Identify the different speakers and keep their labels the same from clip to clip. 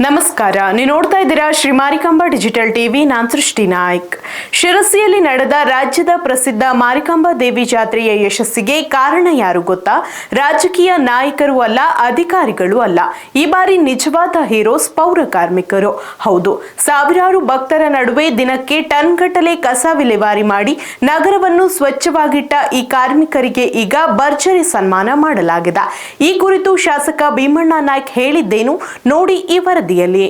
Speaker 1: ನಮಸ್ಕಾರ, ನೀವು ನೋಡ್ತಾ ಇದ್ದೀರಾ ಶ್ರೀ ಮಾರಿಕಾಂಬಾ ಡಿಜಿಟಲ್ ಟಿವಿ. ನಾನು ಸೃಷ್ಟಿ ನಾಯ್ಕ್. ಶಿರಸಿಯಲ್ಲಿ ನಡೆದ ರಾಜ್ಯದ ಪ್ರಸಿದ್ಧ ಮಾರಿಕಾಂಬಾ ದೇವಿ ಜಾತ್ರೆಯ ಯಶಸ್ಸಿಗೆ ಕಾರಣ ಯಾರು ಗೊತ್ತಾ? ರಾಜಕೀಯ ನಾಯಕರು ಅಲ್ಲ, ಅಧಿಕಾರಿಗಳು ಅಲ್ಲ. ಈ ಬಾರಿ ನಿಜವಾದ ಹೀರೋಸ್ ಪೌರ ಕಾರ್ಮಿಕರು. ಹೌದು, ಸಾವಿರಾರು ಭಕ್ತರ ನಡುವೆ ದಿನಕ್ಕೆ ಟನ್ ಗಟ್ಟಲೆ ಕಸ ವಿಲೇವಾರಿ ಮಾಡಿ ನಗರವನ್ನು ಸ್ವಚ್ಛವಾಗಿಟ್ಟ ಈ ಕಾರ್ಮಿಕರಿಗೆ ಈಗ ಭರ್ಜರಿ ಸನ್ಮಾನ ಮಾಡಲಾಗಿದೆ. ಈ ಕುರಿತು ಶಾಸಕ ಭೀಮಣ್ಣ ನಾಯ್ಕ್ ಹೇಳಿದ್ದೇನು ನೋಡಿ ಈ ವರದಿಯಲ್ಲಿ.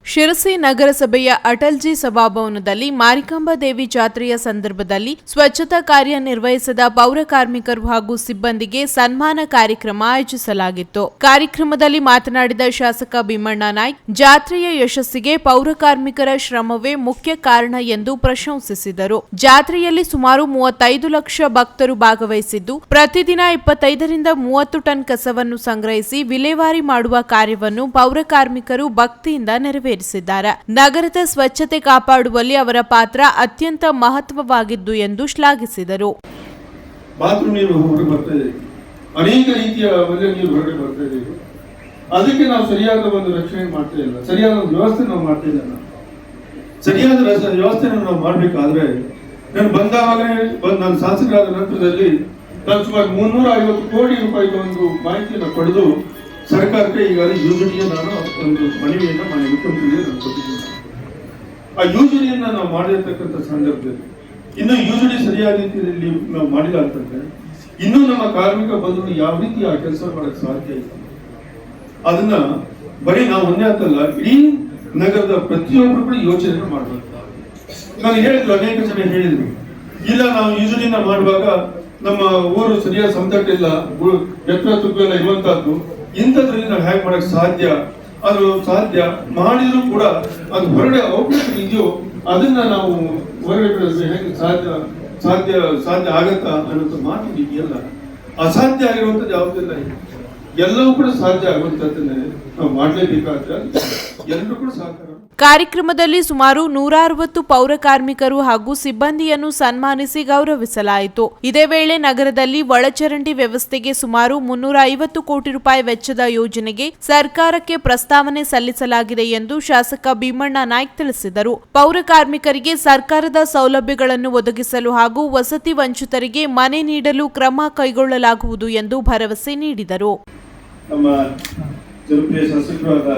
Speaker 1: ಶಿರಸಿ ನಗರಸಭೆಯ ಅಟಲ್ಜಿ ಸಭಾಭವನದಲ್ಲಿ ಮಾರಿಕಾಂಬಾ ದೇವಿ ಜಾತ್ರೆಯ ಸಂದರ್ಭದಲ್ಲಿ ಸ್ವಚ್ಛತಾ ಕಾರ್ಯ ನಿರ್ವಹಿಸಿದ ಪೌರ ಕಾರ್ಮಿಕರು ಹಾಗೂ ಸಿಬ್ಬಂದಿಗೆ ಸನ್ಮಾನ ಕಾರ್ಯಕ್ರಮ ಆಯೋಜಿಸಲಾಗಿತ್ತು. ಕಾರ್ಯಕ್ರಮದಲ್ಲಿ ಮಾತನಾಡಿದ ಶಾಸಕ ಭೀಮಣ್ಣ ನಾಯ್ಕ್, ಜಾತ್ರೆಯ ಯಶಸ್ಸಿಗೆ ಪೌರ ಕಾರ್ಮಿಕರ ಶ್ರಮವೇ ಮುಖ್ಯ ಕಾರಣ ಎಂದು ಪ್ರಶಂಸಿಸಿದರು. ಜಾತ್ರೆಯಲ್ಲಿ ಸುಮಾರು 35 ಲಕ್ಷ ಭಕ್ತರು ಭಾಗವಹಿಸಿದ್ದು, ಪ್ರತಿದಿನ 25ರಿಂದ 30 ಟನ್ ಕಸವನ್ನು ಸಂಗ್ರಹಿಸಿ ವಿಲೇವಾರಿ ಮಾಡುವ ಕಾರ್ಯವನ್ನು ಪೌರ ಕಾರ್ಮಿಕರು ಭಕ್ತಿಯಿಂದ ನೆರವೇರಿಸಿದ್ದಾರೆ. ನಗರದ ಸ್ವಚ್ಛತೆ ಕಾಪಾಡುವಲ್ಲಿ ಅವರ ಪಾತ್ರ ಅತ್ಯಂತ ಮಹತ್ವವಾಗಿದ್ದು ಎಂದು ಶ್ಲಾಘಿಸಿದರು.
Speaker 2: ಬಾತ್ರೂಮ್ ನೀರು ಹೊರಗೆ ಬರ್ತಾ ಇದೆ, ಅನೇಕ ರೀತಿಯ ಮನೆ ನೀರು ಹೊರಗೆ ಬರ್ತಾ ಇದೆ. ಅದಕ್ಕೆ ನಾವು ಸರಿಯಾದ ಒಂದು ರಕ್ಷಣೆ ಮಾಡ್ತಾ ಇಲ್ಲ, ಸರಿಯಾದ ಒಂದು ವ್ಯವಸ್ಥೆ ನಾವು ಮಾಡ್ತಾ ಇಲ್ಲ. ಸರಿಯಾದ ವ್ಯವಸ್ಥೆ ನಾವು ಮಾಡಬೇಕಾದ್ರೆ ನಾನು ಬಂದಾಗಲೇ ನಾನು ಶಾಸಕರಾದ ನಂತರದಲ್ಲಿ ನಾನು ಸುಮಾರು 350 ಕೋಟಿ ರೂಪಾಯಿಗೆ ಒಂದು ಮಾಹಿತಿಯನ್ನು ಪಡೆದು ಸರ್ಕಾರಕ್ಕೆ ಈಗಾಗಲೇ ಯೋಜನೆಯ ನಾನು ಒಂದು ಮನವಿಯನ್ನು ಮಾನ್ಯ ಮುಖ್ಯಮಂತ್ರಿಗೆ ನಾನು ಕೊಟ್ಟಿದ್ದೀನಿ. ಆ ಯೋಜನೆಯನ್ನ ನಾವು ಮಾಡಿರ್ತಕ್ಕಂಥ ಸಂದರ್ಭದಲ್ಲಿ ಇನ್ನು ಯೋಜನೆ ಸರಿಯಾದ ರೀತಿಯಲ್ಲಿ ನಾವು ಮಾಡಿಲ್ಲ ಅಂತಂದ್ರೆ ಇನ್ನೂ ನಮ್ಮ ಕಾರ್ಮಿಕ ಬಂಧುಗಳು ಯಾವ ರೀತಿ ಆ ಕೆಲಸ ಮಾಡಕ್ಕೆ ಸಾಧ್ಯ ಇಲ್ಲ. ಅದನ್ನ ಬರೀ ನಾವು ಒಂದೇ ಅಂತಲ್ಲ, ಇಡೀ ನಗರದ ಪ್ರತಿಯೊಬ್ಬರು ಕೂಡ ಯೋಚನೆಯನ್ನು ಮಾಡಬೇಕು. ನಾನು ಹೇಳಿದ್ರು, ಅನೇಕ ಜನ ಹೇಳಿದ್ರು, ಇಲ್ಲ ನಾವು ಯೋಜನೆಯನ್ನ ಮಾಡುವಾಗ ನಮ್ಮ ಊರು ಸರಿಯಾದ ಸಮತಟ್ಟಿಲ್ಲ, ಎತ್ತರ ತುಪ್ಪ ಎಲ್ಲ ಇರುವಂತಹದ್ದು, ಇಂಥದ್ರಲ್ಲಿ ನಾವು ಹೇಗೆ ಮಾಡಕ್ ಸಾಧ್ಯ? ಅದು ಸಾಧ್ಯ ಮಾಡಿದ್ರು ಕೂಡ ಅದು ಹೊರಗಡೆ ಅವಕಾಶ ಇದೆಯೋ ಅದನ್ನ ನಾವು ಹೊರಗಡೆ ಹೇಗೆ ಸಾಧ್ಯ ಆಗತ್ತಾ ಅನ್ನೋದು ಮಾತು ಇದೆಯಲ್ಲ. ಅಸಾಧ್ಯ ಆಗಿರುವಂಥದ್ದು ಯಾವುದಿಲ್ಲ, ಎಲ್ಲವೂ ಕೂಡ ಸಾಧ್ಯ ಆಗುವಂಥದ್ದನ್ನೇ ನಾವು ಮಾಡಲೇಬೇಕಾದ್ರೆ ಎಲ್ಲರೂ ಕೂಡ ಸಹಕಾರ.
Speaker 1: ಕಾರ್ಯಕ್ರಮದಲ್ಲಿ ಸುಮಾರು 160 ಪೌರ ಕಾರ್ಮಿಕರು ಹಾಗೂ ಸಿಬ್ಬಂದಿಯನ್ನು ಸನ್ಮಾನಿಸಿ ಗೌರವಿಸಲಾಯಿತು. ಇದೇ ವೇಳೆ ನಗರದಲ್ಲಿ ಒಳಚರಂಡಿ ವ್ಯವಸ್ಥೆಗೆ ಸುಮಾರು 350 ಕೋಟಿ ರೂಪಾಯಿ ವೆಚ್ಚದ ಯೋಜನೆಗೆ ಸರ್ಕಾರಕ್ಕೆ ಪ್ರಸ್ತಾವನೆ ಸಲ್ಲಿಸಲಾಗಿದೆ ಎಂದು ಶಾಸಕ ಭೀಮಣ್ಣ ನಾಯ್ಕ್ ತಿಳಿಸಿದರು. ಪೌರ ಕಾರ್ಮಿಕರಿಗೆ ಸರ್ಕಾರದ ಸೌಲಭ್ಯಗಳನ್ನು ಒದಗಿಸಲು ಹಾಗೂ ವಸತಿ ವಂಚಿತರಿಗೆ ಮನೆ ನೀಡಲು ಕ್ರಮ ಕೈಗೊಳ್ಳಲಾಗುವುದು ಎಂದು ಭರವಸೆ ನೀಡಿದರು.
Speaker 2: ನಮ್ಮ ಜನಪ್ರಿಯ ಶಾಸಕರಾದ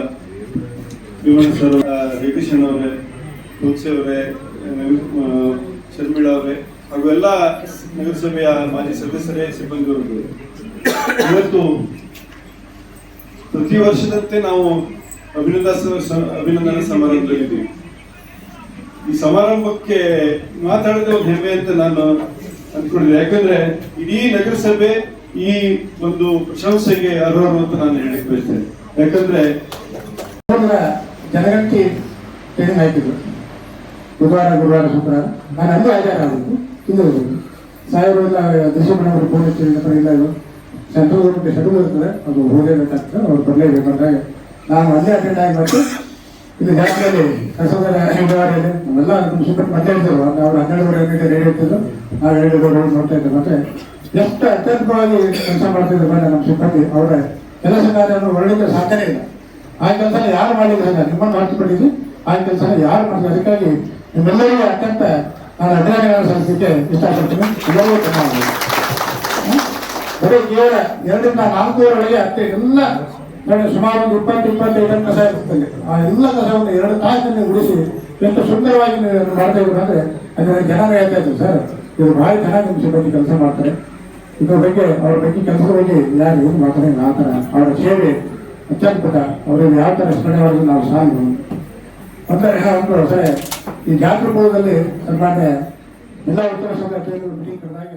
Speaker 2: ಭೀಮಣ್ಣ ಸರ್, ಜಗದೀಶ್ ಅವರೇ, ತುಳಸಿ ಅವರೇ, ಶರ್ಮಿಳಾ ಅವರೇ ಹಾಗೂ ಎಲ್ಲ ನಗರಸಭೆಯ ಮಾಜಿ ಸದಸ್ಯರೇ, ಸಿಬ್ಬಂದಿವರೆಗೂ ಇವತ್ತು ಪ್ರತಿ ವರ್ಷದಂತೆ ನಾವು ಅಭಿನಂದನಾ ಸಮಾರಂಭದಲ್ಲಿದ್ದೀವಿ. ಈ ಸಮಾರಂಭಕ್ಕೆ ಮಾತಾಡಿದ ಒಂದು ಹೆಮ್ಮೆ ಅಂತ ನಾನು ಅಂದ್ಕೊಂಡಿದ್ದೆ. ಯಾಕಂದ್ರೆ ಇಡೀ ನಗರಸಭೆ ಈ ಒಂದು ಪ್ರಶಂಸೆಗೆ ಅರ್ಹರು ಅಂತ ನಾನು ಹೇಳಿಕ್ ಬಯಸ್ತೇನೆ. ಯಾಕಂದ್ರೆ
Speaker 3: ಜನಗಣತಿ ಟ್ರೈನಿಂಗ್ ಆಯ್ತಿದ್ರು ಗುರುವಾರ ಶುಕ್ರವಾರ ನಾನು ಅಲ್ಲೂ ಹಾಜರಾಗಬೇಕು. ಇದು ಸಾಹೇಬರೆಲ್ಲ ದೃಶ್ಯಪಣವರು ಫೋನ್ ಇಲ್ಲ, ಇದು ಸೆಂಟ್ರಲ್ ಗೌರ್ಮೆಂಟ್ ಶೆಡ್ಯೂಲ್ ಇರ್ತದೆ, ಅದು ಹೋಗಲೇಬೇಕಾಗ್ತದೆ, ಅವ್ರು ಬರಲೇಬೇಕಂದಾಗ ನಾನು ಅಲ್ಲೇ ಅಟೆಂಡ್ ಆಗಿ ಮತ್ತೆ ಇದು ಜಾಸ್ತಿಯಲ್ಲಿ ಕಸದ ವಿಲೇವಾರಿಯಲ್ಲಿ ನಾವೆಲ್ಲ ನಮ್ಮ ಸುಮ್ಮನೆ ಮಾತಾಡಿದ್ರು. ಅವ್ರು 12 ರೇಡಿಯೋ ಇರ್ತಿದ್ರು, ನಾವು 2 ಗೋಡೆಗಳು ನೋಡ್ತಾ ಇದ್ದೆ. ಮತ್ತೆ ಎಷ್ಟು ಅತ್ಯಂತವಾಗಿ ಕೆಲಸ ಮಾಡ್ತಿದ್ರು ಮೇಲೆ ನಮ್ಮ ಸಿಬ್ಬಂದಿ ಅವರ ಕೆಲಸ ಕಾರ್ಯವನ್ನು ಹೊರಡಿದ್ರೆ ಸಾಧ್ಯನೇ ಇಲ್ಲ. ಆ ಕೆಲಸ ಯಾರು ಮಾಡಲಿಲ್ಲ, ನಿಮ್ಮನ್ನು ಹೊರತುಪಡಿಸಿ ಆ ಕೆಲಸ ಯಾರು ಮಾಡ್ತಾರೆ. ಅದಕ್ಕಾಗಿ ನಿಮ್ಮೆಲ್ಲರಿಗೂ ಅತ್ಯಂತ ನಾನು ಅಭಿನಂದನೆ ಸಲ್ಲಿಸಲಿಕ್ಕೆ ಇಷ್ಟಪಡ್ತೀನಿ. ಎಲ್ಲವೂ ಚೆನ್ನಾಗಿ ಬರೀ ಕೇವಲ 2 ರಿಂದ 4 ವರ್ಷಗಳಿಗೆ ಅಷ್ಟೇ ಎಲ್ಲ ಸುಮಾರು ಒಂದು 20-25 ಕಸ ಇರ್ತದೆ. ಆ ಎಲ್ಲ ಕಸವನ್ನು 2 ತಾಸಿನಲ್ಲಿ ಉಳಿಸಿ ಎಷ್ಟು ಸುಂದರವಾಗಿ ಮಾಡ್ತಾ ಇದ್ರು ಅಂದ್ರೆ ಅದನ್ನ ಜನ ಹೇಳ್ತಾ ಇದ್ರು, ಸರ್ ಇದು ಭಾಳ ಚೆನ್ನಾಗಿ ನಿಮ್ಮ ಸಿಬ್ಬಂದಿ ಕೆಲಸ ಮಾಡ್ತಾರೆ, ಇದ್ರ ಬಗ್ಗೆ ಅವ್ರ ಬಗ್ಗೆ ಕೆಲಸದ ಬಗ್ಗೆ ಯಾರು ಏನು ಮಾಡ್ತಾರೆ, ಆ ಥರ ಅವರ ಸೇವೆ ಅತ್ಯಂತ ಅವರಿಗೆ ಯಾವ ಥರ ಸ್ಮರಣೆ ನಾವು ಸಾಲು ಅಂದ್ರೆ ಸರಿ. ಈ ಜಾತ್ರೆ ಪೂರ್ವದಲ್ಲಿ ಸನ್ಮಾನ್ಯ ಎಲ್ಲ ಉತ್ತರ ಸಂಘ ಮೀಟಿಂಗ್ ಕರೆದಾಗ